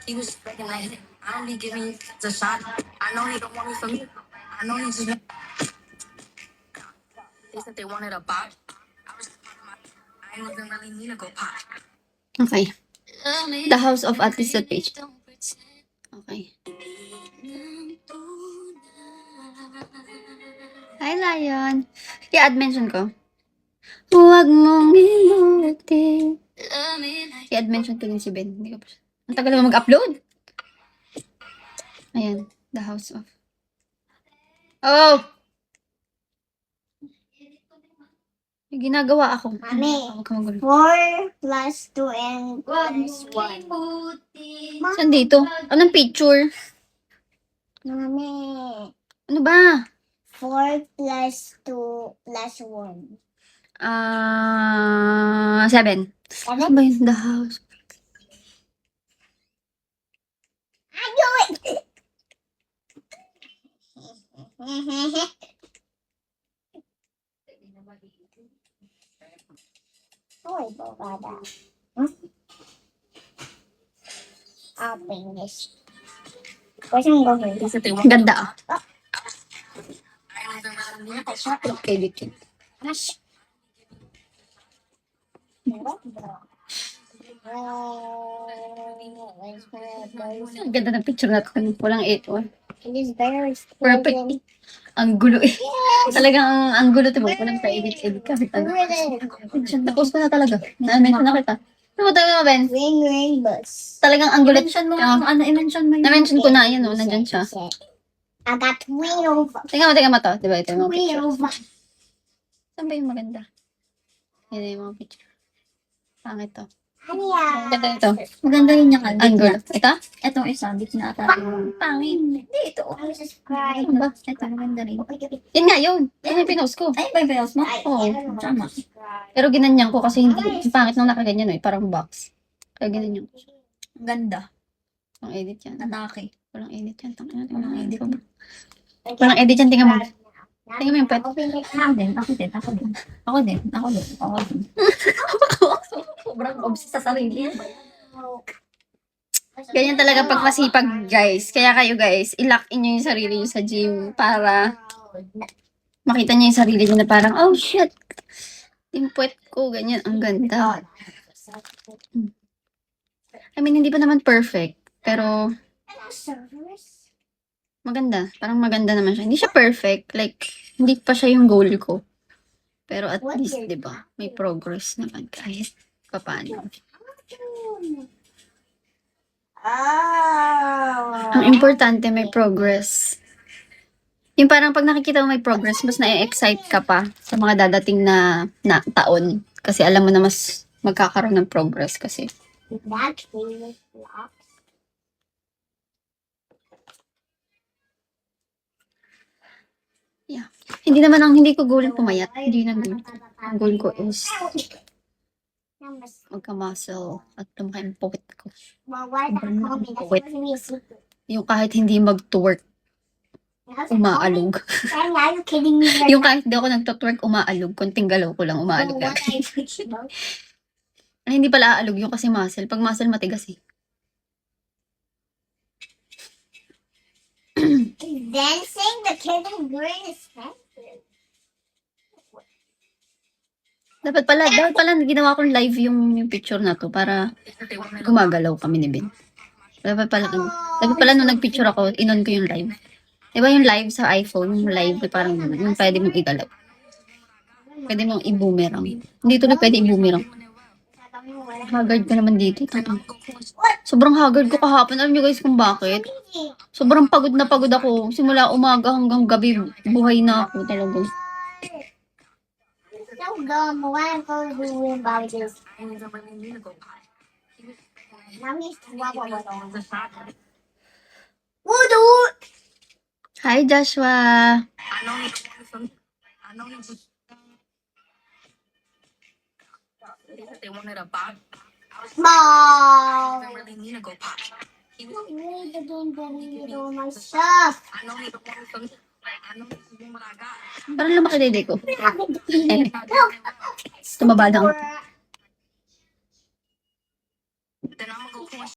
He was just thinking like, I don't be giving you the shot. I know he don't want me for me. I know he just. They said they wanted a pop. I was just popping my. I ain't even really need to go pop. Okay. The House of Artistic Page. Okay. Hi, Lion. I-add mention ko. Huwag mong ilutin. I-add mention ko din si Ben. Hindi ko pa. Ang tagal naman mag-upload. Ayan. The House of. Oh! May ginagawa ako. Mami, Huwag ka magulo. 4 plus 2 and plus 1. Saan dito? Anong picture? Mami, Ano ba? 4 plus 2 plus 1. 7. Ano ba yun? The House. Hoy, babada. Open this. Where's my going? They said they wanted. Ganda ah. I ain't even really need to go pop. Okay, dito. Ang ganda ng picture natin. Walang 8. It is very Perfect. exploding. Ang gulo eh. Yes! Talagang ang gulo, diba? Walang pa-edit-edit kahit ano. Tapos ko na talaga. Na-mention na kita. Ano mo, Ben? Ring bus. Talagang ang gulo. I-mention mo. I-mention mo. Na-mention ko na. Yan o. Nandyan siya. I got twin over. Tingnan mo to. Diba? Ito yung mga Twin picture. over. Saan ba yung maganda? Yan na yung mga picture. Pangit to. Ano Ganda ito. Maganda yun yung Ang gulo. Ito? Itong isa, gitna ata. Pangin. Hindi, ito. I'm subscribed. Ano ba? Ito, maganda rin. Yan nga yun. Yan yung pinost ko. Ay, bayos mo? Oo. Tama. Pero ginanyan ko kasi hindi. Ang pangit nung nakaganyan eh. Parang box. Kaya ginanyan ko. Ang ganda. Walang edit yan. Natake. Walang edit yan. Walang Walang edit. edit. Walang edit yan. Tingnan mo. Tingnan mo yung pet. Ako din. Sobrang obsessed sa sarili. Ganyan talaga pag masipag, guys. Kaya kayo, guys, i-lock in nyo yung sarili nyo sa gym para makita nyo yung sarili nyo na parang, oh, shit. Yung puwet ko, ganyan. Ang ganda. I mean, hindi pa naman perfect. Pero, maganda. Parang maganda naman siya. Hindi siya perfect. Like, hindi pa siya yung goal ko. Pero at least, di ba, may progress naman kahit papaano. Ang importante, may progress. Yung parang pag nakikita mo may progress, mas na-excite ka pa sa mga dadating na taon. Kasi alam mo na mas magkakaroon ng progress kasi. Yeah. Hindi ko goal pumayat. Hindi na goal ko. Ang goal ko is magka-muscle at lumaki ang puwet ko. Yung kahit hindi mag-twerk, umaalog. Are you kidding me? Yung kahit di ako nagtotwerk, umaalog. Konting galaw ko lang, umaalog agad. Ay, hindi pala aalog yung kasi muscle. Pag muscle, matigas eh. Dancing the Kevin Green is expensive. Dapat pala ginawa kong live yung picture na to para gumagalaw kami ni Ben. Dapat pala nung nagpicture ako, inon ko yung live. Diba yung live sa iPhone, yung live, parang yung pwede mong igalaw. Pwede mong i-boomerang. Hindi ito na pwede i-boomerang. Haggard ko naman dito. Sobrang haggard ko kahapon. Alam niyo guys kung bakit? Sobrang pagod na pagod ako. Simula umaga hanggang gabi, buhay na ako talaga. So dumb. Why am I doing about this? I ain't even really need to go pop. Mommy's trouble. Hi Joshua! I know he don't want me for me. I know he just. They said they wanted a pop. I was just. I Mom. don't even really need to go pop. He was. I need to do my stuff. I know he don't want me for me. I know he's doing what I got. Parang lumaki dede ko. Tumaba lang ako. Then I'm gonna go.